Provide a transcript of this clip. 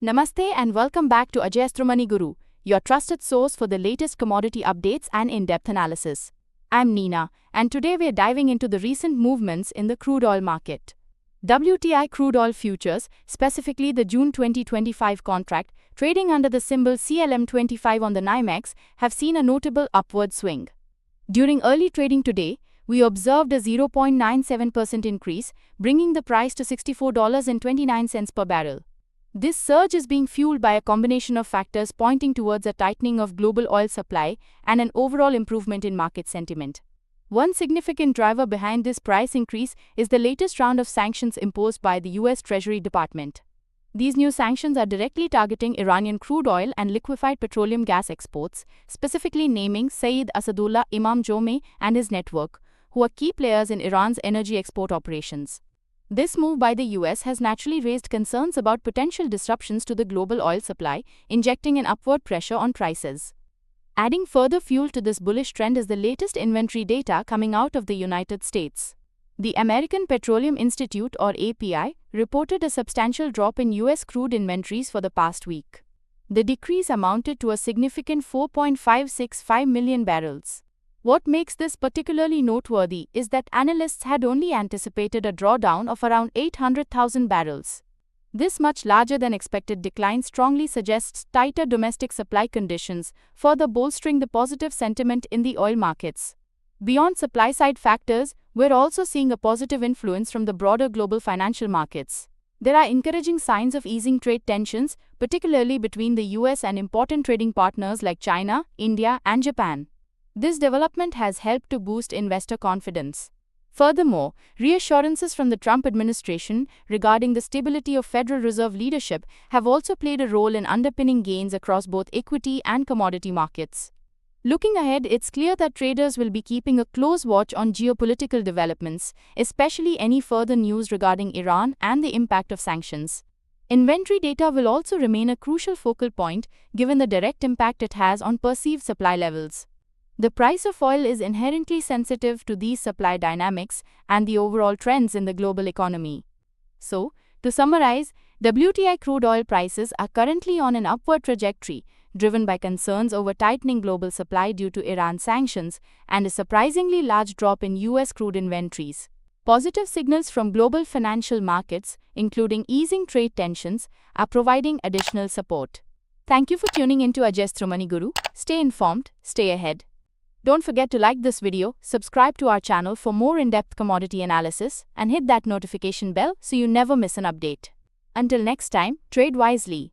Namaste and welcome back to Ajay Guru, your trusted source for the latest commodity updates and in-depth analysis. I'm Neena, and today we're diving into the recent movements in the crude oil market. WTI crude oil futures, specifically the June 2025 contract, trading under the symbol CLM25 on the NYMEX, have seen a notable upward swing. During early trading today, we observed a 0.97% increase, bringing the price to $64.29 per barrel. This surge is being fueled by a combination of factors pointing towards a tightening of global oil supply and an overall improvement in market sentiment. One significant driver behind this price increase is the latest round of sanctions imposed by the U.S. Treasury Department. These new sanctions are directly targeting Iranian crude oil and liquefied petroleum gas exports, specifically naming Saeed Asadullah Imam Jomeh and his network, who are key players in Iran's energy export operations. This move by the US has naturally raised concerns about potential disruptions to the global oil supply, injecting an upward pressure on prices. Adding further fuel to this bullish trend is the latest inventory data coming out of the United States. The American Petroleum Institute, or API, reported a substantial drop in US crude inventories for the past week. The decrease amounted to a significant 4.565 million barrels. What makes this particularly noteworthy is that analysts had only anticipated a drawdown of around 800,000 barrels. This much larger than expected decline strongly suggests tighter domestic supply conditions, further bolstering the positive sentiment in the oil markets. Beyond supply-side factors, we're also seeing a positive influence from the broader global financial markets. There are encouraging signs of easing trade tensions, particularly between the US and important trading partners like China, India, and Japan. This development has helped to boost investor confidence. Furthermore, reassurances from the Trump administration regarding the stability of Federal Reserve leadership have also played a role in underpinning gains across both equity and commodity markets. Looking ahead, it's clear that traders will be keeping a close watch on geopolitical developments, especially any further news regarding Iran and the impact of sanctions. Inventory data will also remain a crucial focal point, given the direct impact it has on perceived supply levels. The price of oil is inherently sensitive to these supply dynamics and the overall trends in the global economy. So, to summarize, WTI crude oil prices are currently on an upward trajectory, driven by concerns over tightening global supply due to Iran sanctions and a surprisingly large drop in US crude inventories. Positive signals from global financial markets, including easing trade tensions, are providing additional support. Thank you for tuning into Ajay Guru. Stay informed, stay ahead. Don't forget to like this video, subscribe to our channel for more in-depth commodity analysis, and hit that notification bell so you never miss an update. Until next time, trade wisely.